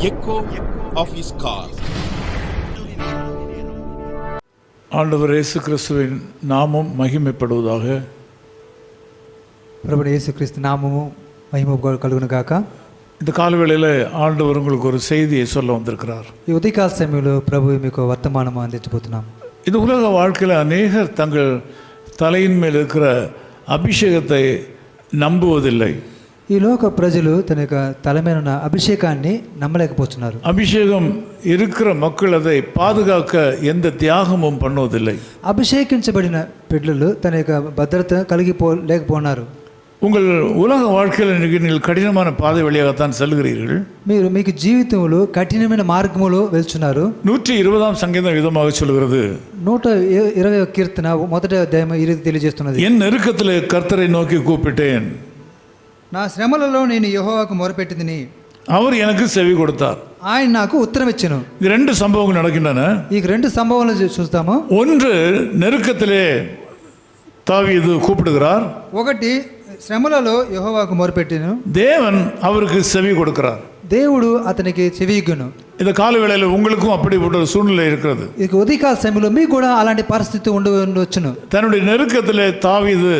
echo of his call. ஆண்டவர் இயேசு கிறிஸ்துவின் நாமம் மகிமைப்படுவதாக. ప్రభువైన యేసుక్రీస్తు నామము మహిమ కలుగును గాక. இந்த காலவேளையில் ஆண்டவர் உங்களுக்கு ஒரு செய்தியை சொல்ல வந்திருக்கிறார். ఈ ఉదయకాల సమయంలో ప్రభు మీకు వర్తమానం అందించబోతున్నాం. இந்த உலக வாழ்க்கையில் அநேகர் தங்கள் தலையின் மேல் இருக்கிற அபிஷேகத்தை நம்புவதில்லை. ఈ లోక ప్రజలు తన యొక్క తల మీద ఉన్న అభిషేకాన్ని నమ్మలేకపోతున్నారు. அபிஷேகம் இருக்கிற மக்கள் அதை பாதுகாக்க எந்த தியாகமும் பண்ணுவதில்லை. అభిషేకించబడిన బిడ్డలు తన యొక్క భద్రత లేకపోతున్నారు. உங்கள் உலக வாழ்க்கையில் நீங்கள் கடினமான பாதை வழியாகத்தான் செல்கிறீர்கள். మీకు జీవితంలో కఠినమైన మార్గములో వెళ్తున్నారు. 120 சங்கீதம் விதமாக சொல்கிறது. 120 కీర్తన మొదటి అధ్యాయం ఈ రీతి తెలియజేస్తున్నది. என் நெருக்கத்தில் கர்த்தரை நோக்கி கூப்பிட்டேன், నా శ్రమలలో నేను యెహోవాకు మొరపెట్టితిని, அவர் எனக்கு செவி கொடுத்தார். ఆయన నాకు ఉత్తరం ఇచ్చెను. இது ரெண்டு சம்பவங்கள் நடக்கின்றன. ఈ రెండు సంభవాలను చూస్తాము. ஒன்று, நெருக்கத்திலே தாவீது கூப்பிடுகிறார். ఒకటి, శ్రమలలో యెహోవాకు మొరపెట్టెను, தேவன் அவருக்கு செவி கொடுக்கிறார். దేవుడు అతనికి చెవియొగ్గెను. இந்த காலவேளையில் உங்களுக்கும் அப்படிப்பட்ட ஒரு சூழ்நிலை இருக்கிறது. ఇక ఉదయకాల సమయంలో మీకు కూడా అలాంటి పరిస్థితి ఉండవచ్చును. தன்னுடைய நெருக்கத்திலே தாவீது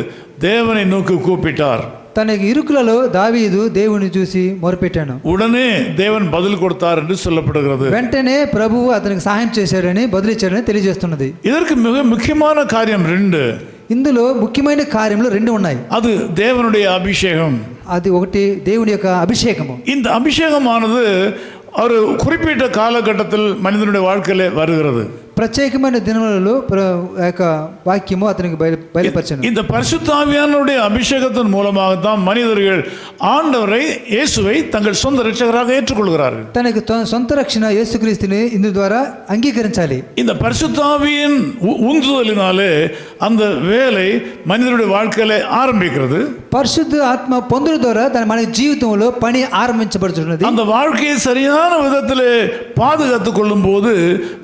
தேவனை நோக்கி கூப்பிட்டார். తన ఇరుకులలో దావీదు దేవుని చూసి మొరపెట్టాను. உடனே தேவன் பதில் கொடுத்தார் என்று சொல்லப்படுகிறது. వెంటనే ప్రభువు అతనికి సహాయం చేశాడని బదులిచ్చాడని తెలియజేస్తున్నది. இதற்கு மிக முக்கியமான காரியம் ரெண்டு. ఇందులో ముఖ్యమైన కార్యములు రెండు ఉన్నాయి. அது தேவனுடைய அபிஷேகம். అది ఒకటి, దేవుని యొక్క అభిషేకము. இந்த అభిషేகமானது ஒரு குறிப்பிட்ட காலகட்டத்தில் மனிதனுடைய வாழ்க்கையிலே வருகிறது. ప్రత్యేకమైన దినములలో యొక్క వాక్యము అతనికి బయలుపరచను. இந்த பரிசுத்த ஆவியானவருடைய அபிஷேகத்தின் மூலமாக தான் மனிதர்கள் ஆண்டவரை இயேசுவை தங்கள் சொந்த இரட்சகராக ஏற்றுக்கொள்கிறார்கள். తనకు సొంత రక్షణ యేసుక్రీస్తుని ఇందు ద్వారా అంగీకరించాలి. இந்த பரிசுத்த ஆவியின் உந்துதலினாலே அந்த வேலை மனிதனுடைய வாழ்க்கையிலே ஆரம்பிக்கிறது. పరిశుద్ధ ఆత్మ పొందుల ద్వారా మన జీవితంలో పని ఆరంభించబడుతున్నది. அந்த வாழ்க்கையை சரியான விதத்தில் பாதுகாத்துக் கொள்ளும் போது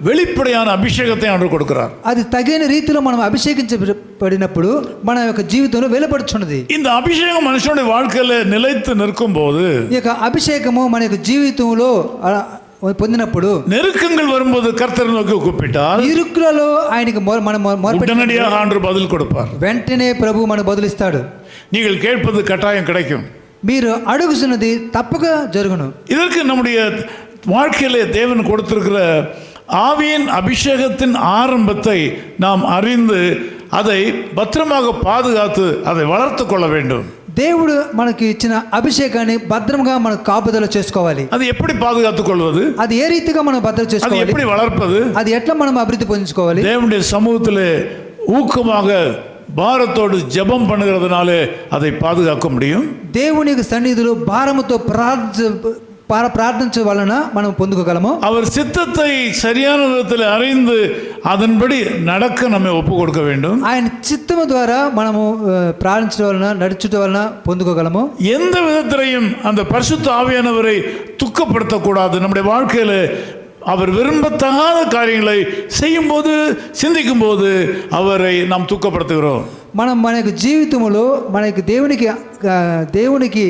வெளிப்படையான அபிஷேகத்தை ஆண்டவர் கொடுக்கிறார். అది తగిన రీతిలో మనం అభిషేకించబడినప్పుడు మన యొక్క జీవితంలో వెలువడుచున్నది. இந்த అభిషేகம் మనుషుடைய வாழ்க்கையில నిலைத்து நிற்கும் போது, ఈ యొక్క అభిషేకము మన యొక్క జీవితంలో పొందినప్పుడు, நெருக்கங்கள் வரும்போது கர்த்தரை நோக்கி கூப்பிட்டால் ఇరుకులలో ఆయనకి உடனடியாக ஆண்டவர் பதில் கொடுப்பார். వెంటనే ప్రభు మనకు బదులిస్తాడు. நீங்கள் கேட்பது கட்டாயம் கிடைக்கும். మీరు అడుగుతున్నది తప్పక జరుగును. இதற்கு நம்முடைய வாழ்க்கையிலே தேவன் கொடுத்திருக்கிற ஆவியின் அபிஷேகத்தின் ஆரம்பத்தை நாம் அறிந்து அதை பத்திரமாக பாதுகாத்து அதை வளர்த்து கொள்ள வேண்டும். దేవుడు మనకి ఇచ్చిన అభిషేకాన్ని భద్రంగా మనం కాపుదల చేసుకోవాలి. அது எப்படி பாதுகாத்துக் கொள்வது? అది ఏ రీతిగా మనం భద్రత அது చేసుకోవాలి? எப்படி வளர்ப்பது? అది ఎట్లా మనం అభివృద్ధి పొందుకోవాలి? தேவனுடைய சமூகத்திலே ஊக்கமாக பாரத்தோடு ஜெபம் பண்ணுகிறதுனாலே அதை பாதுகாக்க முடியும். దేవుని సన్నిధిలో భారముతో ప్రార్థించడం వలన మనం పొందుకోగలము. அவர் சித்தத்தை சரியான விதத்தில் அறிந்து அதன்படி நடக்க நம்மை ஒப்பு கொடுக்க வேண்டும். ఆయన చిత్తము ద్వారా మనము ప్రార్థించడం వలన నడుచుట వలన పొందుకోగలము. எந்த விதத்திலையும் அந்த பரிசுத்த ஆவியானவரை துக்கப்படுத்தக்கூடாது. நம்முடைய வாழ்க்கையில அவர் விரும்பத்தகாத காரியங்களை செய்யும் போது, சிந்திக்கும் போது அவரை நாம் துக்கப்படுத்துகிறோம். మనం మన యొక్క జీవితంలో మనకి దేవునికి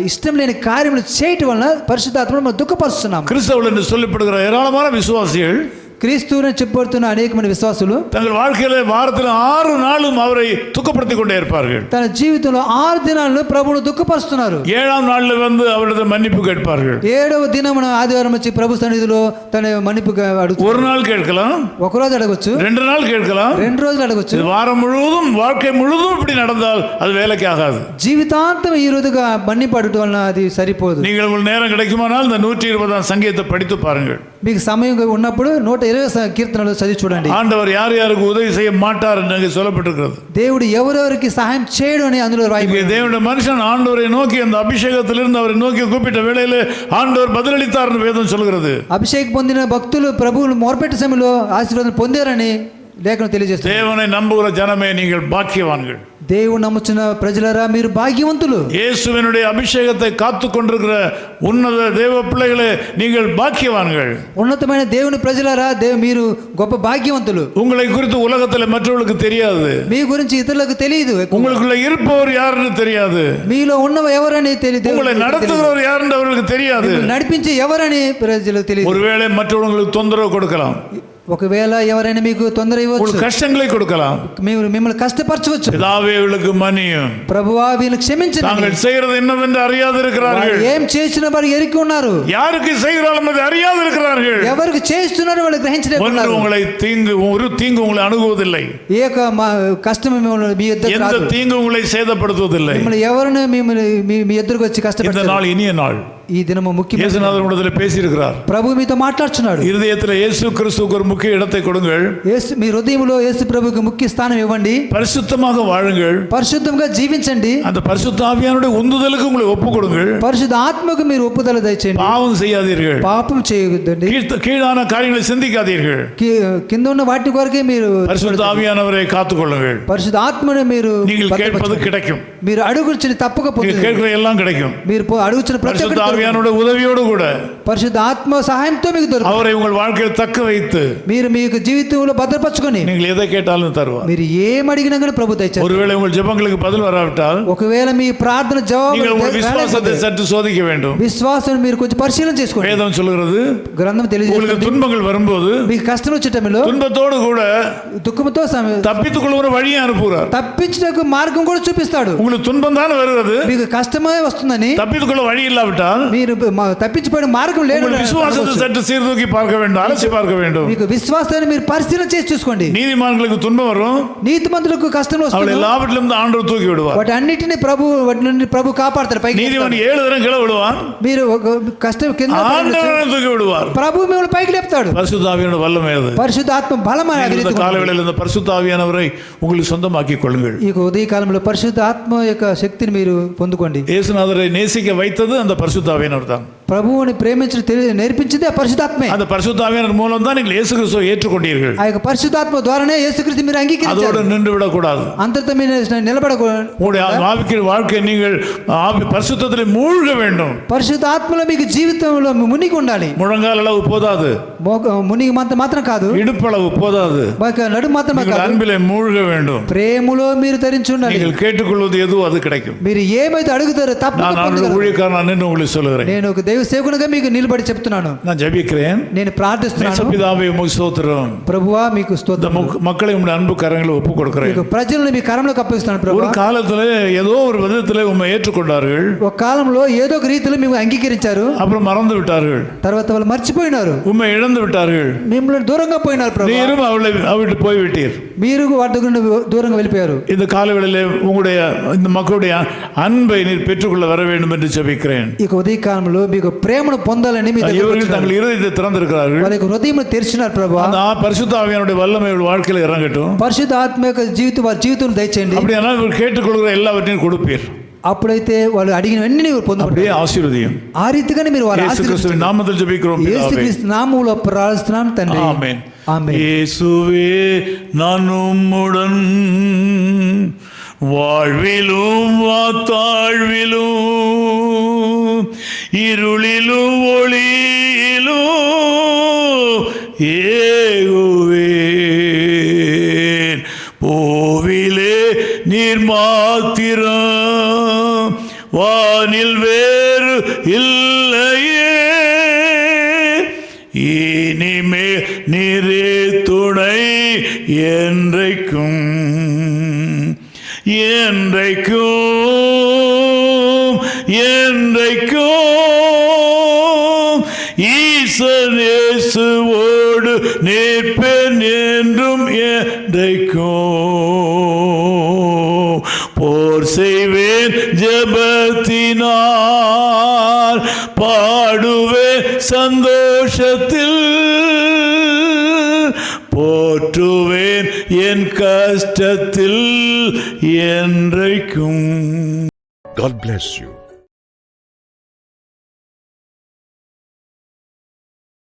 ఇష్టం లేని కార్యములు చేయటం వలన పరిశుద్ధాత్మను మనం దుఃఖపరుస్తున్నాం. கிறிஸ்தவர்கள் என்று சொல்லப்படுகிற ஏராளமான விசுவாசிகள், క్రీస్తువుని చెప్పబడుతున్న అనేకమైన విశ్వాసులు தங்கள் வாழ்க்கையில வாரத்தில் 6 நாளும் அவரை துக்கப்படுத்திக் கொண்டே இருப்பார்கள். తన జీవితంలో 6 దినాలను ప్రభువును దుఃఖపరుస్తున్నారు. 7ஆம் நாளில் வந்து அவரிடம் மன்னிப்பு கேட்பார்கள். 7వ దినమున ఆదివారం వచ్చి ప్రభు సన్నిధిలో తన మన్నిపు అడుగుతారు. ஒரு நாள் கேட்கலாம், ఒక రోజు అడగొచ్చు, 2 நாள் கேட்கலாம், 2 రోజులు అడగొచ్చు. வாரம் முழுவதும் வாழ்க்கை முழுவதும் இப்படி நடந்தால் அது வேலைக்கு ஆகாது. జీవితాంతం ఈ రోజుగా మన్నిపు అడుగుట వలన అది సరిపోదు. நீங்கள் உங்கள் நேரம் கிடைக்குமானால் இந்த 120ஆம் சங்கீதத்தை படித்து பாருங்கள். మీకు సమయం ఉన్నప్పుడు 120 కీర్తనలు చదివి చూడండి. ஆண்டவர் யார் யாருக்கு உதவி செய்ய மாட்டார் என்று சொல்லப்பட்டிருக்கிறது. దేవుడు ఎవరెవరికి సహాయం చేయడు అని అందులో రాయబడింది. தேவனுடைய மனுஷன் ஆண்டவரை நோக்கி அந்த அபிஷேகத்திலிருந்து அவரை நோக்கி கூப்பிட்ட வேளையிலே ஆண்டவர் பதிலளித்தார் என்று வேதம் சொல்கிறது. అభిషేకం పొందిన భక్తులు ప్రభువును మొరపెట్టే సమయంలో ఆశీర్వాదం పొందారని లేఖనం తెలియజేస్తుంది. தேவனை நம்புகிற ஜனமே நீங்கள் பாக்கியவான்கள். దేవుడు నమ్ముచున్న ప్రజలారా మీరు భాగ్యవంతులు. இயேசுவினுடைய அபிஷேகத்தை காத்து கொண்டிருக்கிற உன்னத தேவ பிள்ளைகளே நீங்கள் பாக்கியவான்கள். ఉన్నతమైన దేవుని ప్రజలారా మీరు గొప్ప భాగ్యవంతులు. உங்களை குறித்து உலகத்தில் மற்றவர்களுக்கு தெரியாது. మీ గురించి ఇతరులకు తెలియదు. உங்களுக்குள்ள இருப்பவர் யாருன்னு தெரியாது. మీలో ఉన్నవ ఎవరని తెలియదు. உங்களை நடத்துகிறவர் யாருன்னு அவர்களுக்கு தெரியாது. నడిపించే ఎవరని ప్రజలకు తెలియదు. ஒருவேளை மற்றவங்களுக்கு தொந்தரவு கொடுக்கலாம். ఒకవేళ ఎవరైనా మీకు తొందర ఇవ్వచ్చు. కష్టங்களை கொடுக்கலாம். మిమ్మల్ని కష్టపరచవచ్చు. பிதாவே இவளுக்கு மன்னியும். ప్రభువా వీళ్ళని క్షమించండి. தாங்கள் செய்கிறது என்னவென்று அறியாது இருக்கிறார்கள். ఏం చేస్తున్న వారు ఎరిగి ఉన్నారు. யாருக்கு செய்கிறார்கள் என்று அறியாது இருக்கிறார்கள். ఎవరికి చేస్తున్నారో వాళ్ళు గ్రహించలేకపోతున్నారు. உங்களை ஒரு தீங்கு உங்களை அணுகுவதில்லை. ఏక కష్టం మీ ఎదురుకు రాదు. எந்த தீங்கு உங்களை சேதப்படுத்துவதில்லை. మిమ్మల్ని ఎవరిని మీ ఎదురుకు వచ్చి కష్టపెట్టరు. இந்த நாள் இனிய நாள். ఈ దినము ముఖ్యమైన இயேசுநாதர் உங்களிடத்தில் பேசியிருக்கிறார். ప్రభు మీతో మాట్లాడుచున్నాడు. இருதயத்தில் இயேசு கிறிஸ்துவுக்கு ஒரு முக்கிய இடத்தை கொடுங்கள். మీ హృదయంలో యేసు ప్రభువుకు ముఖ్య స్థానం ఇవ్వండి. பரிசுத்தமாக வாழுங்கள். పరిశుద్ధంగా జీవించండి. அந்த பரிசுத்த ఆవియానుடைய உந்துதலுக்கு உங்களை ஒப்பு கொடுங்கள். పరిశుద్ధ ఆత్మకు మీరు ఒప్పుదల దయచేయండి. பாவம் செய்யாதீர்கள். పాపం చేయొద్దండి. கீழான காரியங்களை சிந்திக்காதீர்கள். కింద ఉన్న వాటి కొరకే మీరు பரிசுத்த ஆவியானவரை காத்துக்கொள்ளுங்கள். పరిశుద్ధ ఆత్మను మీరు நீங்கள் கேட்பது கிடைக்கும். మీరు అడుగుచుని తప్పక పొందుతారు. கேட்கிற எல்லாம் கிடைக்கும். మీరు అడుగుచున్న ప్రతి ఒక్కటి ஆவியானுடைய உதவியோடு கூட పరిశుద్ధ ఆత్మ సహాయంతో మీకు దొరుకుతుంది. அவரை உங்கள் வாழ்க்கையில் தக்க வைத்து మీరు మీకు జీవితంలో భద్రపరచుకొని நீங்கள் ఎதை கேட்டாலும் தருவார். మీరు ఏం అడిగినా కానీ ప్రభు దయచేస్తారు. ஒருவேளை உங்கள் ஜெபங்களுக்கு பதில் வராவிட்டால் ఒకవేళ మీ ప్రార్థన జవాబు நீங்கள் உங்கள் விசுவாசத்தை சற்று சோதிக்க வேண்டும். విశ్వాసం మీరు కొంచెం పరిశీలన చేసుకోండి. வேதம் சொல்கிறது గ్రంథం తెలియజేస్తుంది உங்களுக்கு துன்பங்கள் வரும்போது మీకు కష్టం వచ్చేటప్పుడు துன்பத்தோடு கூட దుఃఖంతో தப்பித்துக் கொள்ளுகிற வழியை அனுப்புகிறார். తప్పించడానికి మార్గం కూడా చూపిస్తాడు. உங்களுக்கு துன்பம் தான் வருகிறது. మీకు కష్టమే వస్తుందని தப்பித்துக் கொள்ள வழி இல்லாவிட்டால் మీరు తప్పించిపోయిన మార్గం లేదు. விசுவாசத்தை சற்று சீர்தூக்கி பார்க்க வேண்டும். அலசி பார்க்க வேண்டும். మీకు విశ్వాసాన్ని మీరు పరిశీలన చేసి చూసుకోండి. நீதிமான்களுக்கு துன்பம் வரும். నీతిమంతులకు కష్టం వస్తుంది. எல்லாவற்றிலும் ஆண்டவர் தூக்கி விடுவார். వాటి అన్నిటిని వాటి నుండి ప్రభు కాపాడతారు. పైకి நீதிமான் 7 தரம் கீழே விடுவான். మీరు కష్టం కింద ஆண்டவர் தூக்கி விடுவார். ప్రభు మిమ్మల్ని పైకి లేపుతాడు. பரிசுத்த ஆவியானவர் வல்லமை அது. పరిశుద్ధ ఆత్మ బలమైన இந்த காலவேளையில் இந்த பரிசுத்த ஆவியானவரை உங்களுக்கு சொந்தமாக்கிக் கொள்ளுங்கள். ఈ ఉదయ కాలంలో పరిశుద్ధ ఆత్మ యొక్క శక్తిని మీరు పొందుకోండి. இயேசுநாதரை நேசிக்க வைத்தது அந்த பரிசுத்த ஆவியானவர் தான். ప్రభువుని ప్రేమించడం నేర్పించింది ఆ పరిశుద్ధాత్మే. அந்த பரிசுத்த ஆவியானவர் மூலம் தான் நீங்கள் இயேசு கிறிஸ்துவை ஏற்றுக்கொண்டீர்கள். ఆ యొక్క పరిశుద్ధాత్మ ద్వారానే యేసుక్రీస్తు మీరు అంగీకరించారు. அதோடு நின்று விட கூடாது. అంతటితో మీరు నిలబడకూడదు. உங்களுடைய ஆவிக்குரிய வாழ்க்கை நீங்கள் பரிசுத்தத்திலே மூழ்க வேண்டும். పరిశుద్ధ ఆత్మలో మీకు జీవితంలో మునిగి ఉండాలి. முழங்கால் அளவு போதாது. మునిగి మాత్రం కాదు. இடுப்பளவு போதாது. నడు మాత్రమే కాదు. அன்பிலே மூழ்க வேண்டும். ప్రేమలో మీరు ధరించి ఉండాలి. நீங்கள் கேட்டுக்கொள்வது எதுவோ அது கிடைக்கும். మీరు ఏమైతే అడుగుతారో తప్పక పొందుతారు. நான் ஊழியக்காரன் என்று உங்களுக்கு சொல்லுகிறேன். నేను ఒక దైవ సేవకునిగా మీకు నిలబడి చెప్తున్నాను. நான் ஜெபிக்கிறேன். నేను ప్రార్థిస్తున్నాను. பிதாவே உமக்கு ஸ்தோத்திரம். ప్రభువా మీకు స్తోత్రం. மக்களை உம்முடைய அன்பு கரங்களில் ஒப்புக் கொடுக்கிறேன். మీకు ప్రజలను మీ కరంలోకి అప్పగిస్తున్నాను ప్రభువా. ஒரு காலத்துல ஏதோ ஒரு விதத்திலே உம்மை ஏற்றுக்கொண்டார்கள். ఒక కాలంలో ఏదో ఒక రీతిలో మేము అంగీకరించారు. அப்புறம் మறந்து விட்டார்கள். తర్వాత వాళ్ళు మర్చిపోయినారు. உம்மை இழந்து விட்டார்கள். మిమ్మల్ని దూరంగా పోయినారు ప్రభువా. நீரும் அவளை போய் விட்டீர். మీరు వారి దగ్గర నుండి దూరంగా వెళ్ళిపోయారు. இந்த காலவேளையிலே உங்களுடைய இந்த மக்களுடைய அன்பை நீர் பெற்றுக்கொள்ள வர வேண்டும் என்று ஜெபிக்கிறேன். ఈ ఉదయ కాలంలో మీకు ప్రేమను పొందాలని మీ దగ్గరికి இவர்கள் தங்கள் இருதயத்தை திறந்திருக்கிறார்கள். వాళ్ళ యొక్క హృదయం తెరిచినారు ప్రభువా. அந்த பரிசுத்த ஆவியானுடைய வல்லமை வாழ்க்கையில் இறங்கட்டும். పరిశుద్ధ ఆత్మ యొక్క వారి జీవితంలో దయచేయండి. அப்படியானால் இவர் கேட்டுக்கொள்கிற எல்லாவற்றையும் கொடுப்பீர். అప్పుడైతే వాళ్ళు అడిగినవన్నీ పొందుకుంటారు. அப்படியே ஆசீர்వதியும். ఆ రీతిగానే మీరు వారి இயேசு கிறிஸ்துவின் நாமத்தில் ஜெபிக்கிறோம் பிதாவே. యేసుక్రీస్తు నామములో ప్రార్థిస్తున్నాను తండ్రి. ஆமென். ஆமென். இயேசுவே நான் உம்முடன் வாழ்விலும் தாழ்விலும் இருளிலும் ஒளியிலும் ஏகுவேன். போவிலே நீர் மாத்திரம் வானில் வேறு இல்லையே. இனிமே நீரே துணை என்றைக்கும் ஈசனேசுவோடு நிற்பேன் என்றும் என்றைக்கும். போர் செய்வேன் ஜெபத்தினால் பாடுவேன் சந்தோஷத்தில் போற்றுவேன் என் கஷ்டத்தில் என்றைக்கும். God bless you.